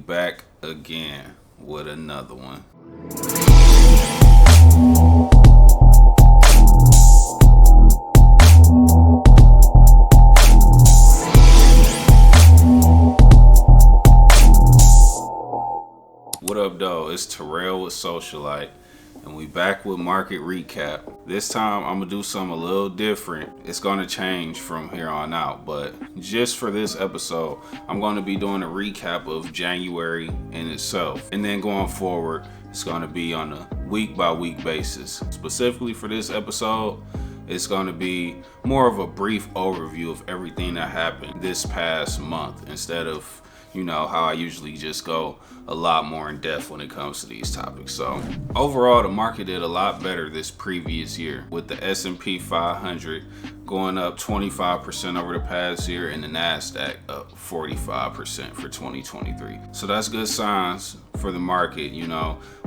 back again with another one. What up, though? It's Terrell with Socialite, and we back with market recap. This time I'm gonna do something a little different. It's gonna change from here on out, but just for this episode, I'm gonna be doing a recap of January in itself, and then going forward, it's gonna be on a week-by-week basis. Specifically for this episode, it's gonna be more of a brief overview of everything that happened this past month, instead of how I usually just go a lot more in depth when it comes to these topics. So overall, the market did a lot better this previous year, with the S&P 500 going up 25% over the past year and the NASDAQ up 45% for 2023. So that's good signs for the market.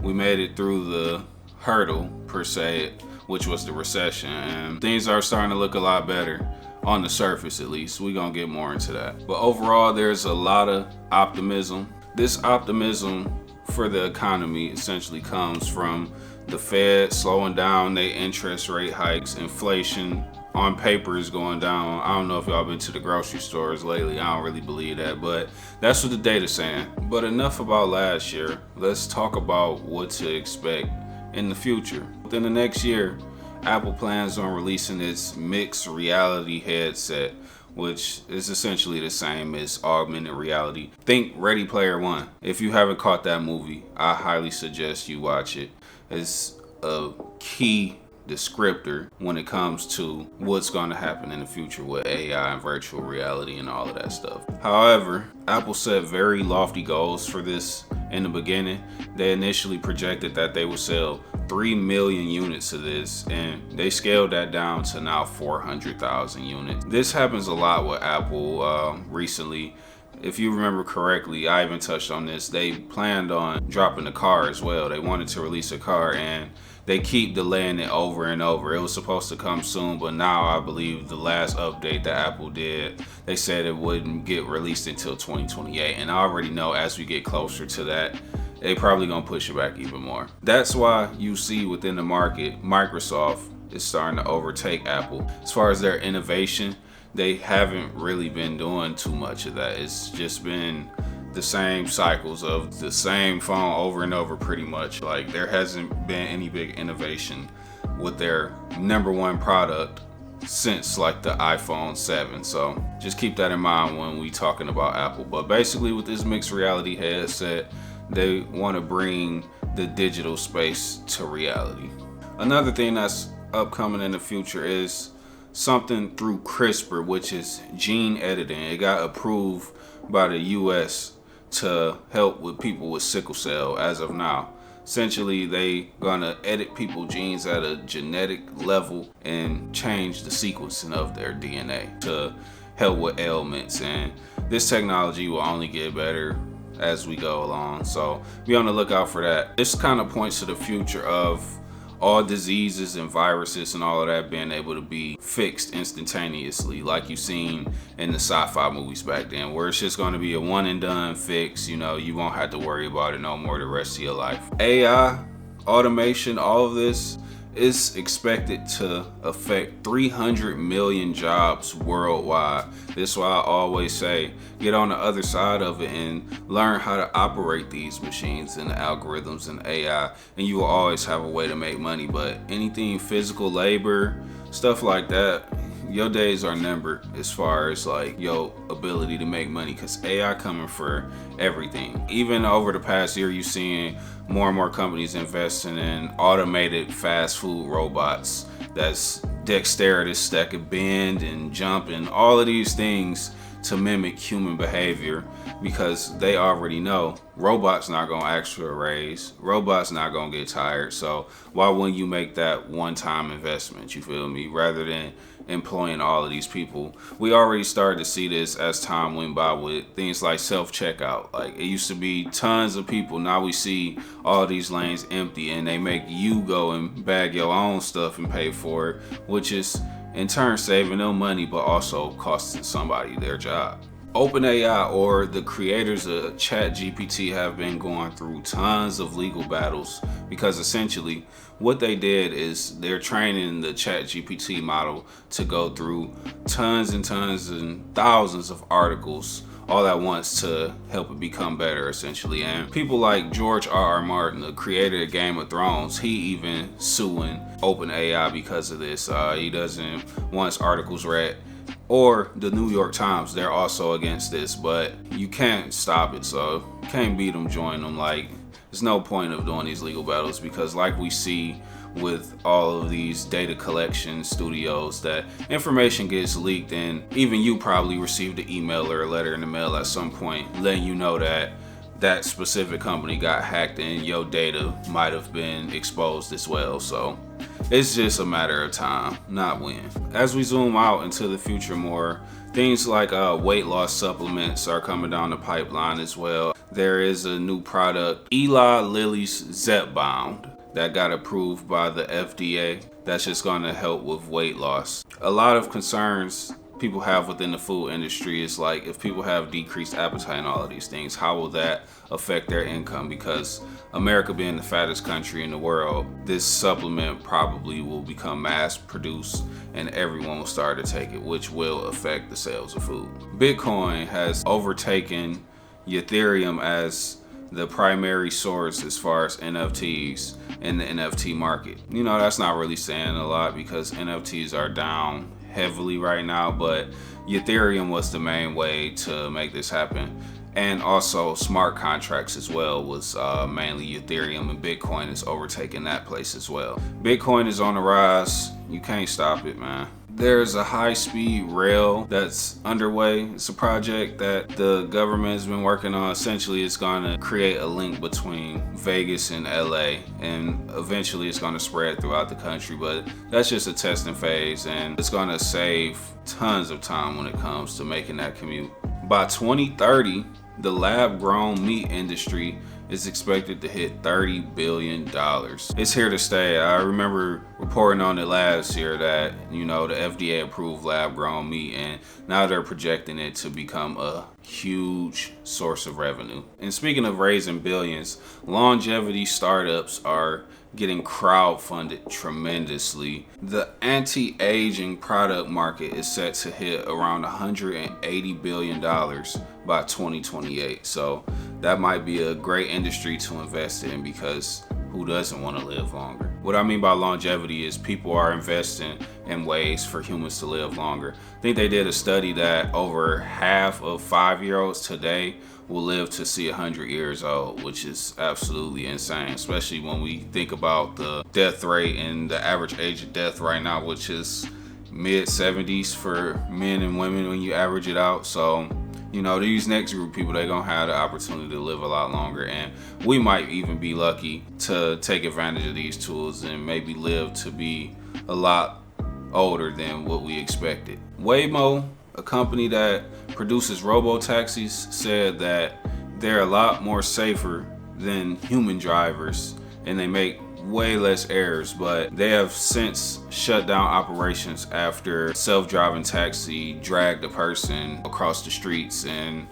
We made it through the hurdle per se, which was the recession, and things are starting to look a lot better. On the surface, at least. We're gonna get more into that. But overall, there's a lot of optimism. This optimism for the economy essentially comes from the Fed slowing down their interest rate hikes, inflation on paper is going down. I don't know if y'all been to the grocery stores lately. I don't really believe that, but that's what the data's saying. But enough about last year. Let's talk about what to expect in the future. Within the next year, Apple plans on releasing its mixed reality headset, which is essentially the same as augmented reality. Think Ready Player One. If you haven't caught that movie, I highly suggest you watch it. It's a key descriptor when it comes to what's going to happen in the future with AI and virtual reality and all of that stuff. However, Apple set very lofty goals for this in the beginning. They initially projected that they would sell 3 million units of this, and they scaled that down to now 400,000 units. This happens a lot with Apple recently. If you remember correctly, I even touched on this. They planned on dropping the car as well. They wanted to release a car, and they keep delaying it over and over. It was supposed to come soon, but now I believe the last update that Apple did, they said it wouldn't get released until 2028. And I already know as we get closer to that, they probably gonna push it back even more. That's why you see within the market, Microsoft is starting to overtake Apple. As far as their innovation, they haven't really been doing too much of that. It's just been the same cycles of the same phone over and over pretty much. Like, there hasn't been any big innovation with their number one product since like the iPhone 7. So just keep that in mind when we talking about Apple. But basically with this mixed reality headset, they want to bring the digital space to reality. Another thing that's upcoming in the future is something through CRISPR, which is gene editing. It got approved by the US to help with people with sickle cell as of now. Essentially, they gonna edit people's genes at a genetic level and change the sequencing of their DNA to help with ailments. And this technology will only get better as we go along, so be on the lookout for that. This kind of points to the future of all diseases and viruses and all of that being able to be fixed instantaneously, like you've seen in the sci-fi movies back then, where it's just going to be a one and done fix. You won't have to worry about it no more the rest of your life. AI, automation, all of this is expected to affect 300 million jobs worldwide. This is why I always say, get on the other side of it and learn how to operate these machines and the algorithms and AI, and you will always have a way to make money. But anything physical labor, stuff like that, your days are numbered as far as like your ability to make money, because AI coming for everything. Even over the past year, you've seen more and more companies investing in automated fast food robots that's dexterous, that could bend and jump and all of these things to mimic human behavior, because they already know robots not gonna ask for a raise, robots not gonna get tired. So why wouldn't you make that one-time investment, you feel me, rather than employing all of these people? We already started to see this as time went by with things like self-checkout. Like, it used to be tons of people, now we see all these lanes empty, and they make you go and bag your own stuff and pay for it, which is in turn saving them money but also costing somebody their job. OpenAI, or the creators of ChatGPT, have been going through tons of legal battles because essentially what they did is they're training the ChatGPT model to go through tons and tons and thousands of articles all at once to help it become better, essentially. And people like George R.R. Martin, the creator of Game of Thrones, he even suing OpenAI because of this. He doesn't want his articles read. Or the New York Times, they're also against this, but you can't stop it, so you can't beat them, join them. Like, there's no point of doing these legal battles because, like we see with all of these data collection studios, that information gets leaked, and even you probably received an email or a letter in the mail at some point letting you know that that specific company got hacked and your data might have been exposed as well. So it's just a matter of time, not when. As we zoom out into the future more, things like weight loss supplements are coming down the pipeline as well. There is a new product, Eli Lilly's Zepbound, that got approved by the FDA. That's just going to help with weight loss. A lot of concerns people have within the food industry is like, if people have decreased appetite and all of these things, how will that affect their income? Because America being the fattest country in the world, this supplement probably will become mass produced and everyone will start to take it, which will affect the sales of food. Bitcoin has overtaken Ethereum as the primary source as far as NFTs in the NFT market. You know, that's not really saying a lot because NFTs are down heavily right now, but Ethereum was the main way to make this happen. And also smart contracts as well was mainly Ethereum, and Bitcoin is overtaking that place as well. Bitcoin is on the rise. You can't stop it, man. There's a high-speed rail that's underway. It's a project that the government has been working on. Essentially, it's going to create a link between Vegas and LA, and eventually it's going to spread throughout the country, but that's just a testing phase, and it's going to save tons of time when it comes to making that commute. By 2030, the lab-grown meat industry is expected to hit $30 billion. It's here to stay. I remember reporting on it last year that, you know, the FDA approved lab-grown meat, and now they're projecting it to become a huge source of revenue. And speaking of raising billions, longevity startups are getting crowdfunded tremendously. The anti-aging product market is set to hit around $180 billion by 2028. So that might be a great industry to invest in because who doesn't want to live longer? What I mean by longevity is people are investing in ways for humans to live longer. I think they did a study that over half of 5-year-olds today will live to see 100 years old, which is absolutely insane, especially when we think about the death rate and the average age of death right now, which is mid-70s for men and women when you average it out. So, you know, these next group of people, they're gonna have the opportunity to live a lot longer, and we might even be lucky to take advantage of these tools and maybe live to be a lot older than what we expected. Waymo, a company that produces robo-taxis, said that they're a lot more safer than human drivers and they make way less errors, but they have since shut down operations after self-driving taxi dragged a person across the streets and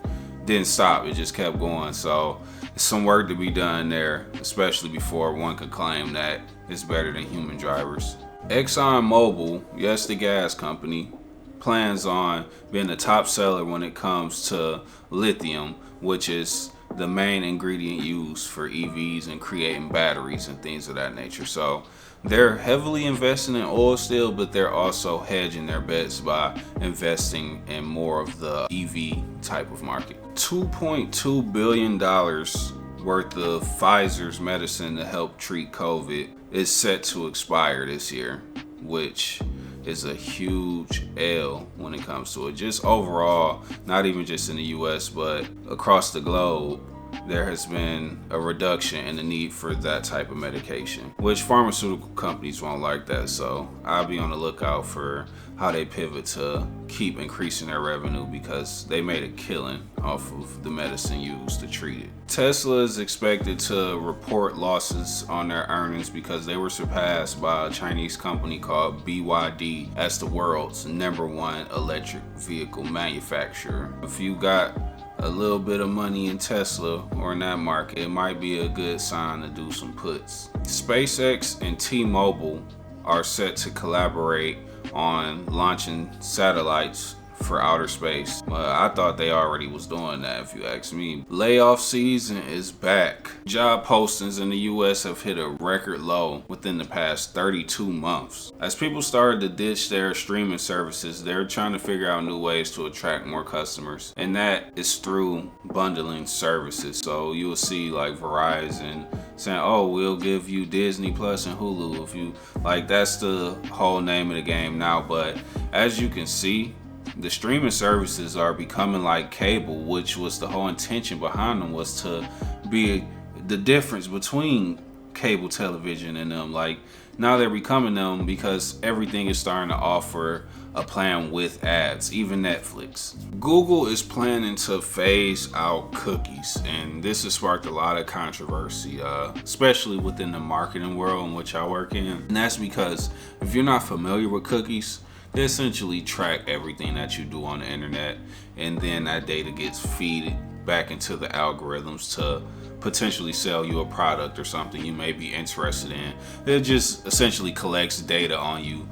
didn't stop. It just kept going. So there's some work to be done there, especially before one could claim that it's better than human drivers. ExxonMobil, yes, the gas company, plans on being the top seller when it comes to lithium, which is the main ingredient used for EVs and creating batteries and things of that nature. So they're heavily investing in oil still, but they're also hedging their bets by investing in more of the EV type of market. $2.2 billion worth of Pfizer's medicine to help treat COVID is set to expire this year, which is a huge L when it comes to it. Just overall, not even just in the US, but across the globe, there has been a reduction in the need for that type of medication, which pharmaceutical companies won't like that. So I'll be on the lookout for how they pivot to keep increasing their revenue, because they made a killing off of the medicine used to treat it. Tesla is expected to report losses on their earnings because they were surpassed by a Chinese company called BYD as the world's #1 electric vehicle manufacturer. If you got a little bit of money in Tesla or in that market, it might be a good sign to do some puts. SpaceX and T-Mobile are set to collaborate on launching satellites for outer space. I thought they already was doing that, if you ask me. Layoff season is back. Job postings in the US have hit a record low within the past 32 months. As people started to ditch their streaming services, they're trying to figure out new ways to attract more customers, and that is through bundling services. So you will see like Verizon saying, oh, we'll give you Disney Plus and Hulu if you like. That's the whole name of the game now. But as you can see, the streaming services are becoming like cable, which was the whole intention behind them, was to be the difference between cable television and them. Like, now they're becoming them because everything is starting to offer a plan with ads, even Netflix. Google is planning to phase out cookies, and this has sparked a lot of controversy, especially within the marketing world in which I work in. And that's because if you're not familiar with cookies, they essentially track everything that you do on the internet, and then that data gets fed back into the algorithms to potentially sell you a product or something you may be interested in. It just essentially collects data on you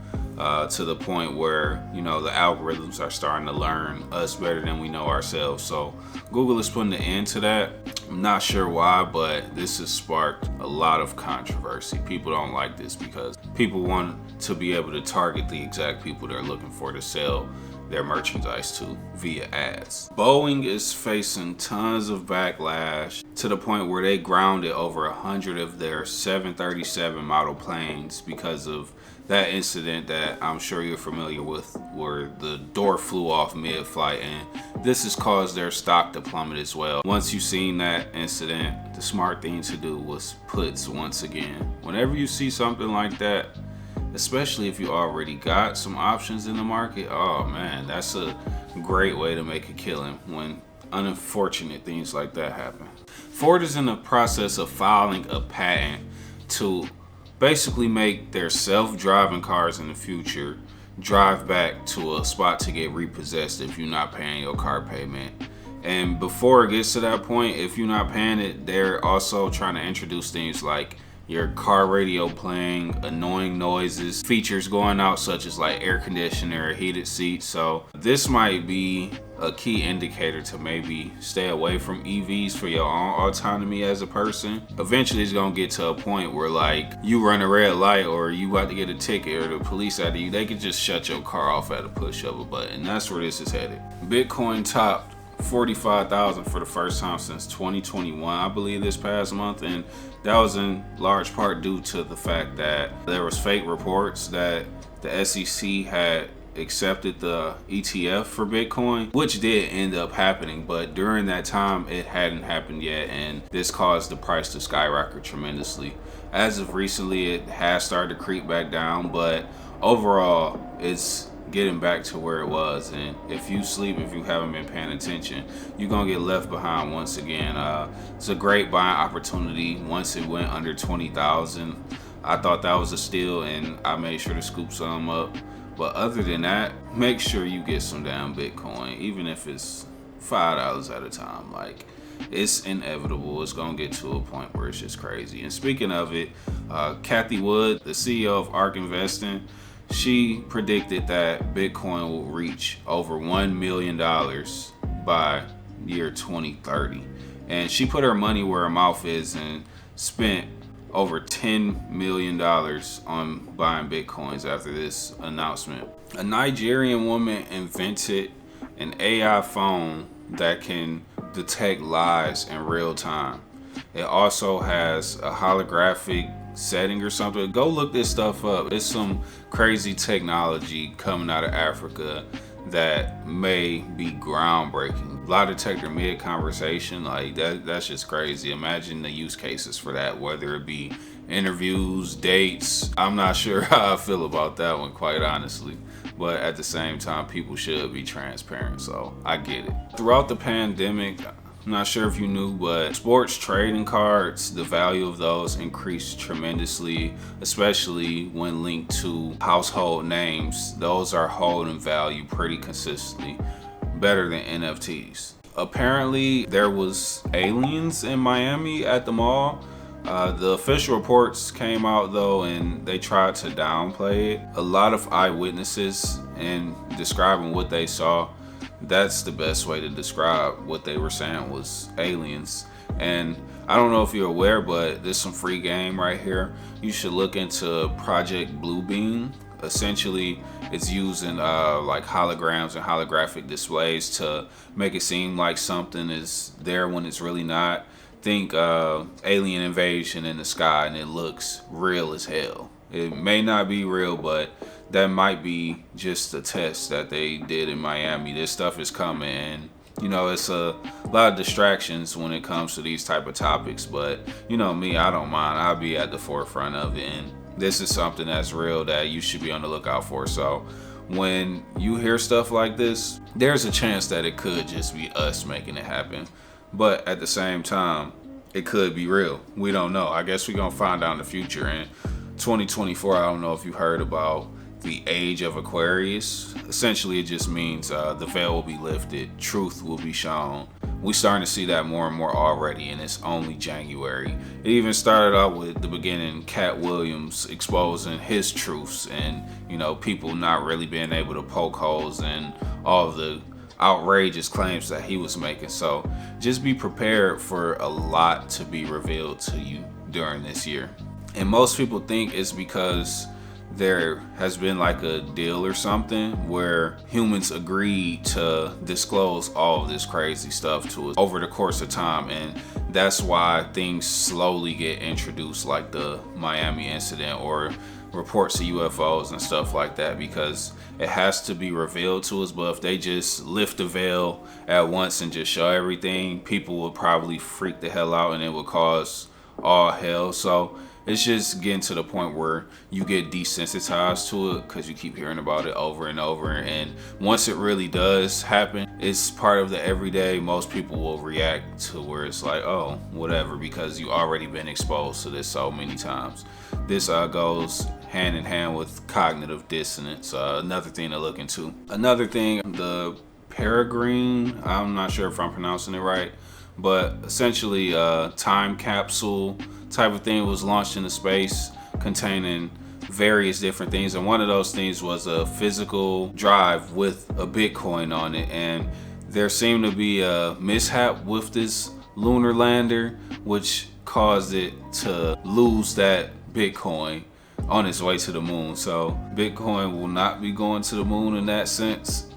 to the point where, you know, the algorithms are starting to learn us better than we know ourselves. So Google is putting an end to that. I'm not sure why, but this has sparked a lot of controversy. People don't like this because people want to be able to target the exact people they're looking for to sell their merchandise to via ads. Boeing is facing tons of backlash to the point where they grounded over 100 of their 737 model planes because of that incident that I'm sure you're familiar with, where the door flew off mid-flight, and this has caused their stock to plummet as well. Once you've seen that incident, the smart thing to do was puts once again. Whenever you see something like that, especially if you already got some options in the market, oh man, that's a great way to make a killing when unfortunate things like that happen. Ford is in the process of filing a patent to basically make their self-driving cars in the future drive back to a spot to get repossessed if you're not paying your car payment. And before it gets to that point, if you're not paying it, they're also trying to introduce things like your car radio playing, annoying noises, features going out such as like air conditioner or heated seats. So this might be a key indicator to maybe stay away from EVs for your own autonomy as a person. Eventually it's gonna get to a point where like you run a red light or you about to get a ticket or the police after you, they can just shut your car off at a push of a button. That's where this is headed. Bitcoin topped 45,000 for the first time since 2021, I believe, this past month, and that was in large part due to the fact that there was fake reports that the SEC had accepted the ETF for Bitcoin, which did end up happening, but during that time it hadn't happened yet, and this caused the price to skyrocket tremendously. As of recently, it has started to creep back down, but overall it's getting back to where it was. And if you sleep, if you haven't been paying attention, you're gonna get left behind once again. It's a great buying opportunity. Once it went under 20,000, I thought that was a steal, and I made sure to scoop some up. But other than that, make sure you get some damn Bitcoin, even if it's $5 at a time. Like, it's inevitable. It's gonna get to a point where it's just crazy. And speaking of it, Kathy Wood, the CEO of ARK Investing, she predicted that Bitcoin will reach over $1 million by year 2030. And she put her money where her mouth is and spent over $10 million on buying Bitcoins after this announcement. A Nigerian woman invented an AI phone that can detect lies in real time. It also has a holographic setting or something. Go look this stuff up. It's some crazy technology coming out of Africa that may be groundbreaking. Lie detector mid conversation, like that's just crazy. Imagine the use cases for that, whether it be interviews, dates. I'm not sure how I feel about that one, quite honestly. But at the same time, people should be transparent, so I get it. Throughout the pandemic, I'm not sure if you knew, but sports trading cards, the value of those increased tremendously, especially when linked to household names. Those are holding value pretty consistently, better than NFTs. Apparently, there was aliens in Miami at the mall. The official reports came out though, and they tried to downplay it. A lot of eyewitnesses and describing what they saw, that's the best way to describe what they were saying was aliens. And I don't know if you're aware, but there's some free game right here. You should look into Project Bluebeam. Essentially, it's using like holograms and holographic displays to make it seem like something is there when it's really not. Think alien invasion in the sky and it looks real as hell. It may not be real, but that might be just a test that they did in Miami. This stuff is coming, and you know, it's a lot of distractions when it comes to these type of topics, but you know me, I don't mind. I'll be at the forefront of it, and this is something that's real that you should be on the lookout for. So when you hear stuff like this, there's a chance that it could just be us making it happen. But at the same time, it could be real. We don't know. I guess we're going to find out in the future. In 2024, I don't know if you heard about the age of Aquarius. Essentially, it just means the veil will be lifted. Truth will be shown. We're starting to see that more and more already, and it's only January. It even started out with the beginning, Cat Williams exposing his truths and, you know, people not really being able to poke holes in all of the outrageous claims that he was making. So just be prepared for a lot to be revealed to you during this year. And most people think it's because there has been like a deal or something where humans agreed to disclose all of this crazy stuff to us over the course of time, and that's why things slowly get introduced, like the Miami incident or reports of UFOs and stuff like that, because it has to be revealed to us. But if they just lift the veil at once and just show everything, people would probably freak the hell out and it would cause all hell. So it's just getting to the point where you get desensitized to it because you keep hearing about it over and over. And once it really does happen, it's part of the everyday. Most people will react to where it's like, oh, whatever, because you already been exposed to this so many times. This goes hand in hand with cognitive dissonance, another thing to look into. Another thing, the Peregrine, I'm not sure if I'm pronouncing it right, but essentially time capsule type of thing was launched into space containing various different things, and one of those things was a physical drive with a Bitcoin on it. And there seemed to be a mishap with this lunar lander, which caused it to lose that Bitcoin on its way to the moon. So Bitcoin will not be going to the moon in that sense.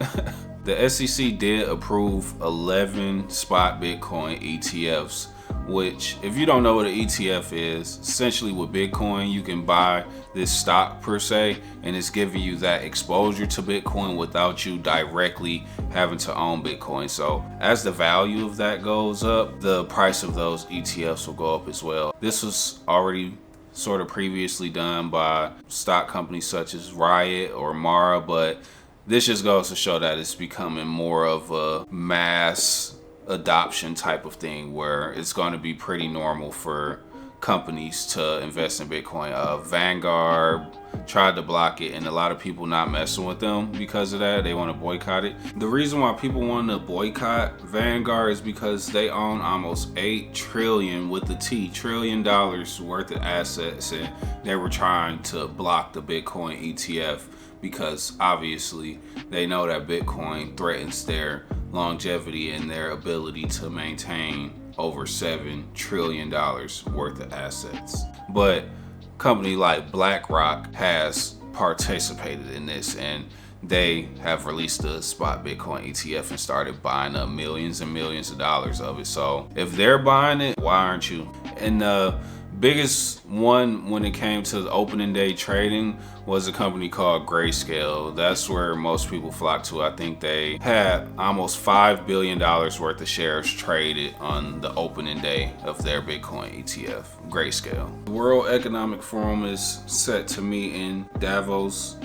The SEC did approve 11 spot Bitcoin ETFs, which, if you don't know what an ETF is, essentially with Bitcoin, you can buy this stock per se, and it's giving you that exposure to Bitcoin without you directly having to own Bitcoin. So as the value of that goes up, the price of those ETFs will go up as well. This was already sort of previously done by stock companies such as Riot or Mara, but this just goes to show that it's becoming more of a mass adoption type of thing where it's going to be pretty normal for companies to invest in Bitcoin. Vanguard tried to block it, and a lot of people not messing with them because of that. They want to boycott it. The reason why people want to boycott Vanguard is because they own almost $8 trillion with the T, trillion dollars worth of assets, and they were trying to block the Bitcoin ETF because obviously they know that Bitcoin threatens their longevity and their ability to maintain over $7 trillion worth of assets. But a company like BlackRock has participated in this, and they have released a spot Bitcoin ETF and started buying up millions and millions of dollars of it. So if they're buying it, why aren't you? And Biggest one when it came to the opening day trading was a company called Grayscale. That's where most people flock to. I think they had almost $5 billion worth of shares traded on the opening day of their Bitcoin ETF, Grayscale. The World Economic Forum is set to meet in Davos,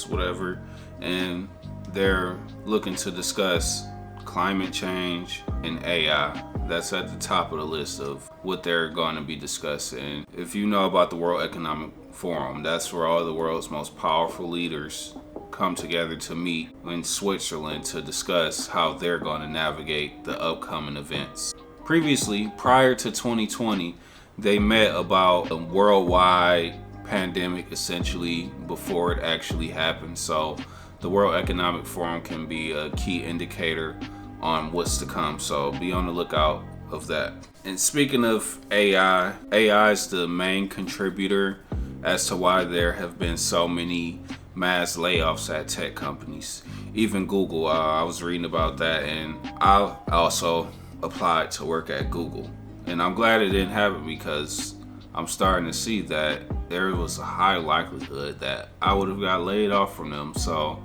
whatever, and they're looking to discuss climate change and AI. That's at the top of the list of what they're going to be discussing. If you know about the World Economic Forum, that's where all the world's most powerful leaders come together to meet in Switzerland to discuss how they're going to navigate the upcoming events. Previously, prior to 2020, they met about a worldwide pandemic essentially before it actually happened. So the World Economic Forum can be a key indicator on what's to come, so be on the lookout of that. And speaking of AI is the main contributor as to why there have been so many mass layoffs at tech companies. Even Google, I was reading about that, and I also applied to work at Google, and I'm glad it didn't happen because I'm starting to see that there was a high likelihood that I would have got laid off from them. So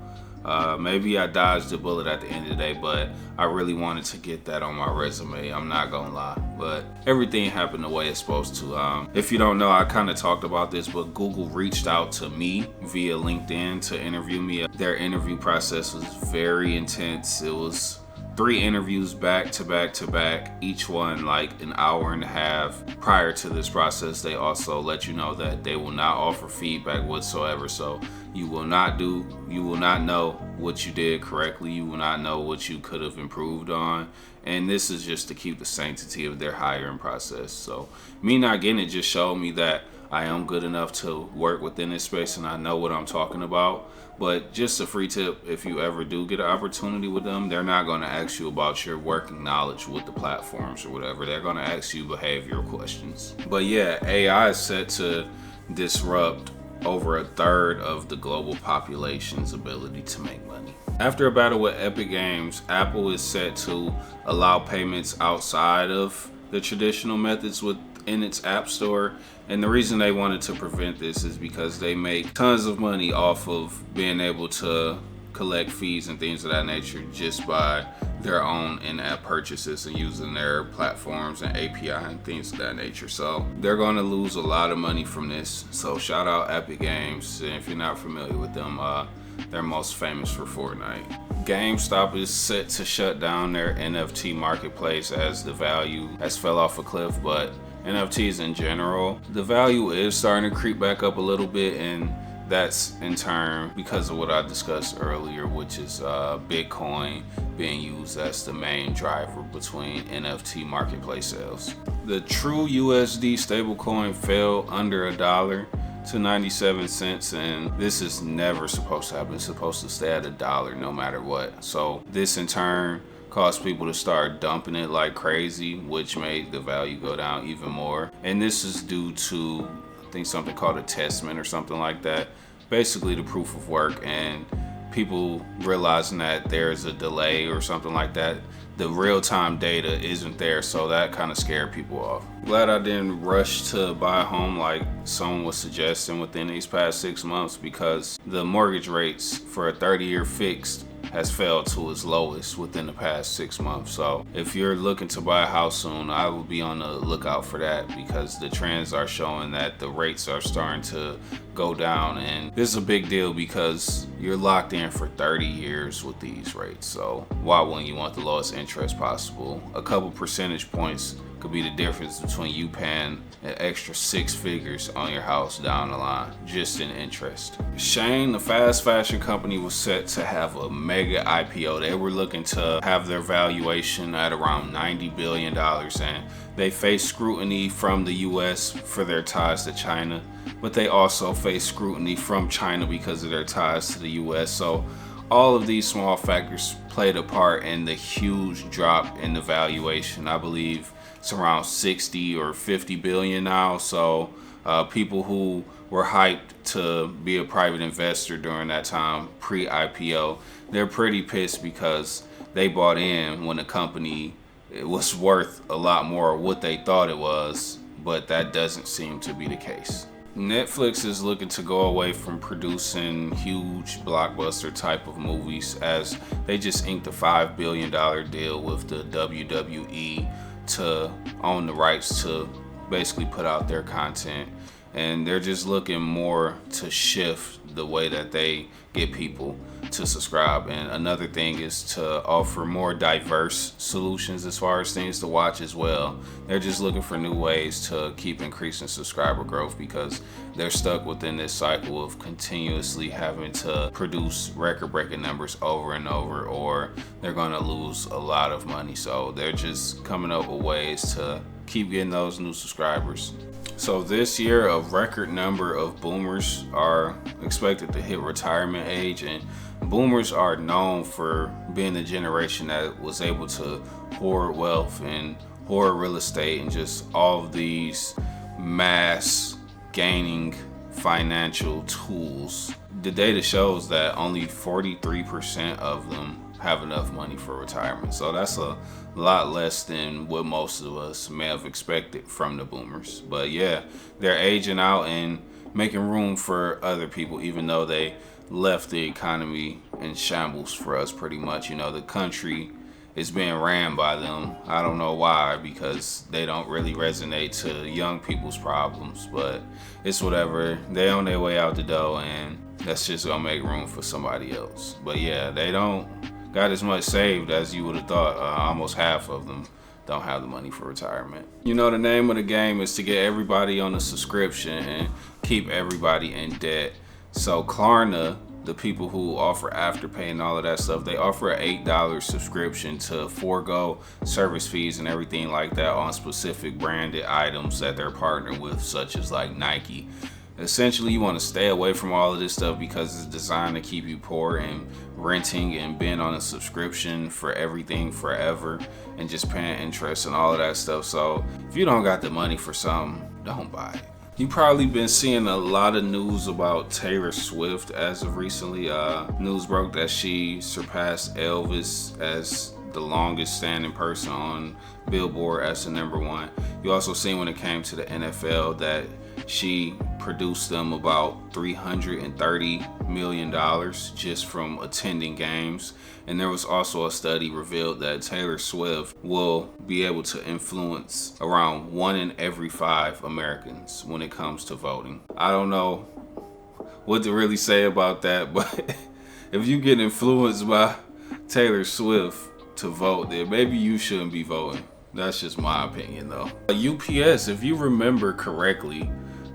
maybe I dodged the bullet at the end of the day, but I really wanted to get that on my resume. I'm not gonna lie, but everything happened the way it's supposed to. If you don't know, I kind of talked about this, but Google reached out to me via LinkedIn to interview me. Their interview process was very intense. It was 3 interviews back to back to back, each one like an hour and a half. Prior to this process, they also let you know that they will not offer feedback whatsoever. So you will not know what you did correctly. You will not know what you could have improved on. And this is just to keep the sanctity of their hiring process. So me not getting it just showed me that I am good enough to work within this space and I know what I'm talking about. But just a free tip, if you ever do get an opportunity with them, they're not going to ask you about your working knowledge with the platforms or whatever. They're going to ask you behavioral questions. But yeah, AI is set to disrupt over a third of the global population's ability to make money. After a battle with Epic Games, Apple is set to allow payments outside of the traditional methods within its app store. And the reason they wanted to prevent this is because they make tons of money off of being able to collect fees and things of that nature just by their own in-app purchases and using their platforms and API and things of that nature. So they're going to lose a lot of money from this. So shout out Epic Games. And if you're not familiar with them, they're most famous for Fortnite. GameStop is set to shut down their NFT marketplace as the value has fell off a cliff, but NFTs in general, the value is starting to creep back up a little bit, and that's in turn because of what I discussed earlier, which is Bitcoin being used as the main driver between NFT marketplace sales. The true USD stablecoin fell under $1 to 97 cents, and this is never supposed to happen. It's supposed to stay at $1 no matter what. So this in turn caused people to start dumping it like crazy, which made the value go down even more. And this is due to, I think, something called a testament or something like that. Basically the proof of work, and people realizing that there's a delay or something like that. The real-time data isn't there, so that kind of scared people off. Glad I didn't rush to buy a home like someone was suggesting within these past 6 months, because the mortgage rates for a 30-year fixed has fell to its lowest within the past 6 months. So if you're looking to buy a house soon, I will be on the lookout for that, because the trends are showing that the rates are starting to go down, and this is a big deal because you're locked in for 30 years with these rates. So why wouldn't you want the lowest interest possible? A couple percentage points could be the difference between you paying an extra 6 figures on your house down the line, just in interest. Shane, the fast fashion company, was set to have a mega IPO. They were looking to have their valuation at around $90 billion, and they face scrutiny from the US for their ties to China, but they also face scrutiny from China because of their ties to the US. So all of these small factors played a part in the huge drop in the valuation. I believe it's around 60 or 50 billion now. So people who were hyped to be a private investor during that time, pre-IPO, they're pretty pissed because they bought in when the company, it was worth a lot more of what they thought it was but that doesn't seem to be the case. Netflix is looking to go away from producing huge blockbuster type of movies, as they just inked a $5 billion deal with the WWE to own the rights to basically put out their content. And they're just looking more to shift the way that they get people to subscribe. And another thing is to offer more diverse solutions as far as things to watch as well. They're just looking for new ways to keep increasing subscriber growth, because they're stuck within this cycle of continuously having to produce record-breaking numbers over and over, or they're going to lose a lot of money. So they're just coming up with ways to keep getting those new subscribers. So this year, a record number of boomers are expected to hit retirement age, and boomers are known for being the generation that was able to hoard wealth and hoard real estate and just all of these mass gaining financial tools. The data shows that only 43% of them have enough money for retirement. So that's a lot less than what most of us may have expected from the boomers. But yeah, they're aging out and making room for other people, even though they left the economy in shambles for us pretty much. You know, the country is being ran by them. I don't know why, because they don't really resonate to young people's problems, but it's whatever. They on their way out the door, and that's just gonna make room for somebody else. But yeah, they don't got as much saved as you would have thought. Almost half of them don't have the money for retirement. You know, the name of the game is to get everybody on a subscription and keep everybody in debt. So Klarna, the people who offer Afterpay and all of that stuff, they offer an $8 subscription to forego service fees and everything like that on specific branded items that they're partnered with, such as like Nike. Essentially, you want to stay away from all of this stuff because it's designed to keep you poor and renting and being on a subscription for everything forever and just paying interest and all of that stuff. So if you don't got the money for something, don't buy it. You've probably been seeing a lot of news about Taylor Swift as of recently. News broke that she surpassed Elvis as the longest standing person on Billboard as the #1. You also seen when it came to the NFL that she produced them about $330 million just from attending games. And there was also a study revealed that Taylor Swift will be able to influence around 1 in every 5 Americans when it comes to voting. I don't know what to really say about that, but if you get influenced by Taylor Swift to vote, then maybe you shouldn't be voting. That's just my opinion though. UPS, if you remember correctly,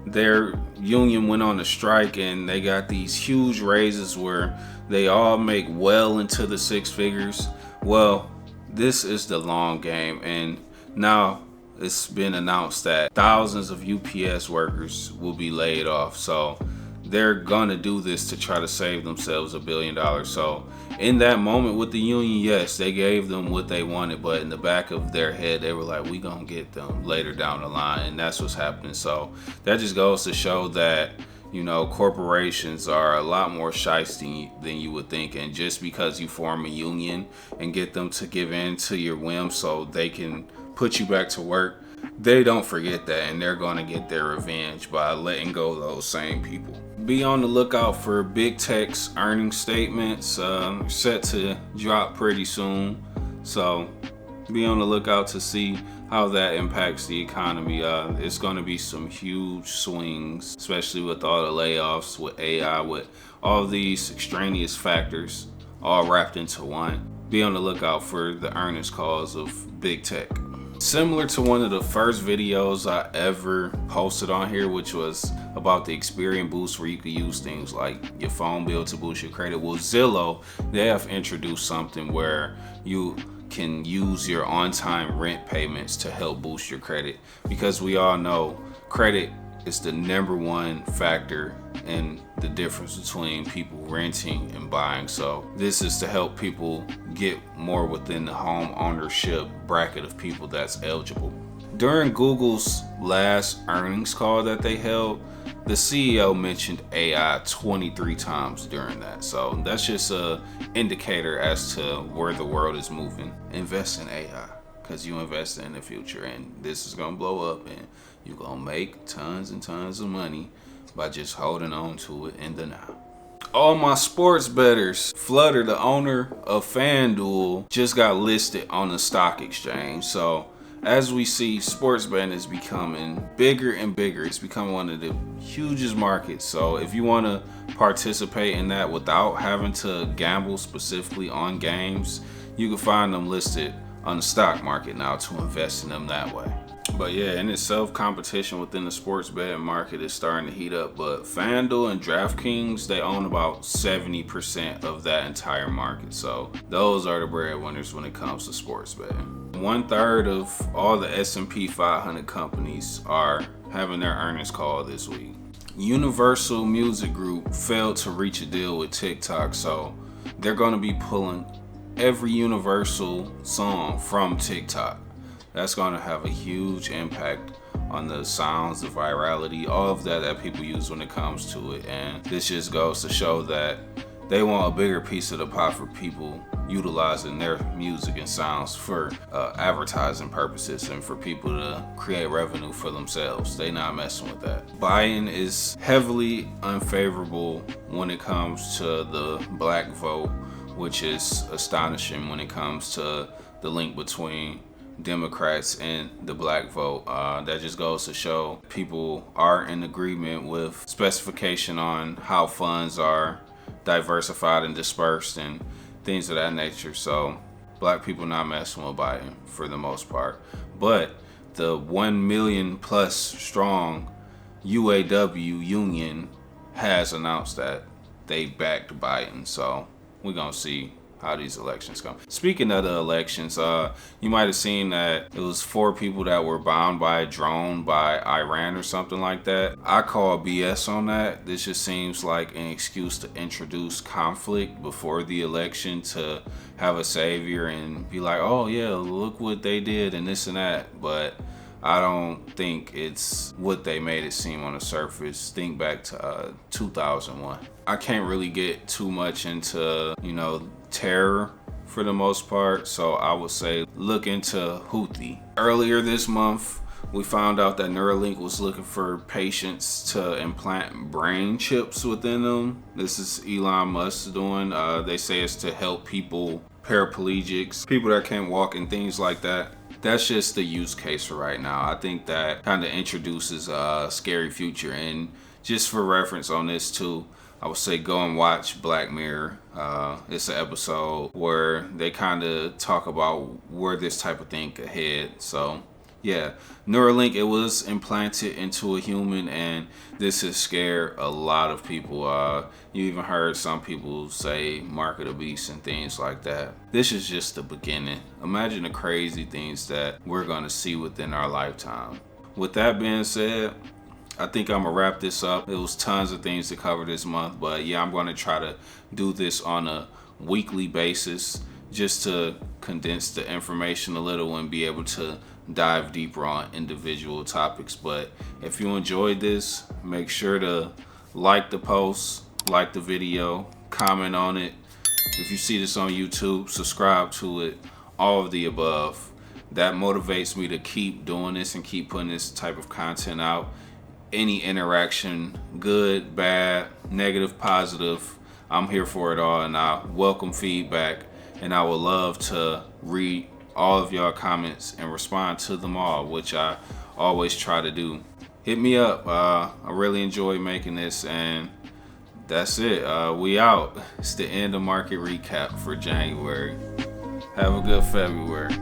their union went on a strike and they got these huge raises where they all make well into the 6 figures. Well, this is the long game, and now it's been announced that thousands of UPS workers will be laid off. So they're gonna do this to try to save themselves $1 billion. So in that moment with the union, yes, they gave them what they wanted, but in the back of their head, they were like, we gonna get them later down the line, and that's what's happening. So that just goes to show that, you know, corporations are a lot more shiesty than you would think. And just because you form a union and get them to give in to your whims so they can put you back to work, they don't forget that, and they're going to get their revenge by letting go of those same people. Be on the lookout for big tech's earnings statements set to drop pretty soon. So be on the lookout to see how that impacts the economy. It's going to be some huge swings, especially with all the layoffs, with AI, with all these extraneous factors all wrapped into one. Be on the lookout for the earnings calls of big tech. Similar to one of the first videos I ever posted on here, which was about the Experian Boost, where you could use things like your phone bill to boost your credit. Well, Zillow, they have introduced something where you can use your on-time rent payments to help boost your credit, because we all know credit is the #1 factor in the difference between people renting and buying. So this is to help people get more within the home ownership bracket of people that's eligible. During Google's last earnings call that they held, the CEO mentioned AI 23 times during that. So that's just a indicator as to where the world is moving. Invest in AI. because you invested in the future, and this is gonna blow up, and you're gonna make tons and tons of money by just holding on to it in the now. All my sports bettors, Flutter, the owner of FanDuel, just got listed on the stock exchange. So as we see, sports betting is becoming bigger and bigger. It's becoming one of the hugest markets. So if you want to participate in that without having to gamble specifically on games, you can find them listed on the stock market now to invest in them that way. But yeah, in itself, competition within the sports betting market is starting to heat up. But FanDuel and DraftKings, they own about 70% of that entire market. So those are the breadwinners when it comes to sports betting. 1/3 of all the S&P 500 companies are having their earnings call this week. Universal Music Group failed to reach a deal with TikTok, so they're going to be pulling every Universal song from TikTok. That's going to have a huge impact on the sounds, the virality, all of that people use when it comes to it. And this just goes to show that they want a bigger piece of the pie for people utilizing their music and sounds for advertising purposes and for people to create revenue for themselves. They not messing with that. Biden is heavily unfavorable when it comes to the black vote, which is astonishing when it comes to the link between Democrats and the black vote. That just goes to show people are in agreement with specification on how funds are diversified and dispersed and things of that nature. So black people not messing with Biden for the most part. But the 1 million plus strong UAW union has announced that they backed Biden. So we're gonna see how these elections come. Speaking of the elections, you might have seen that it was 4 people that were bombed by a drone by Iran or something like that. I call BS on that. This just seems like an excuse to introduce conflict before the election to have a savior and be like, oh yeah, look what they did and this and that. But I don't think it's what they made it seem on the surface. Think back to 2001. I can't really get too much into, terror for the most part. So I would say look into Houthi. Earlier this month, we found out that Neuralink was looking for patients to implant brain chips within them. This is Elon Musk doing. They say it's to help people, paraplegics, people that can't walk and things like that. That's just the use case for right now. I think that kind of introduces a scary future. And just for reference on this too, I would say go and watch Black Mirror. It's an episode where they kind of talk about where this type of thing could head. So yeah, Neuralink, it was implanted into a human, and this has scared a lot of people. You even heard some people say market a beast and things like that. This is just the beginning. Imagine the crazy things that we're gonna see within our lifetime. With that being said, I think I'm gonna wrap this up. It was tons of things to cover this month, but yeah, I'm gonna try to do this on a weekly basis just to condense the information a little and be able to dive deeper on individual topics. But if you enjoyed this, make sure to like the post, like the video, comment on it. If you see this on YouTube, subscribe to it, all of the above. That motivates me to keep doing this and keep putting this type of content out. Any interaction, good, bad, negative, positive, I'm here for it all, and I welcome feedback, and I would love to read all of y'all comments and respond to them all, which I always try to do. Hit me up. I really enjoy making this, and that's it. We out. It's the end of market recap for January. Have a good February.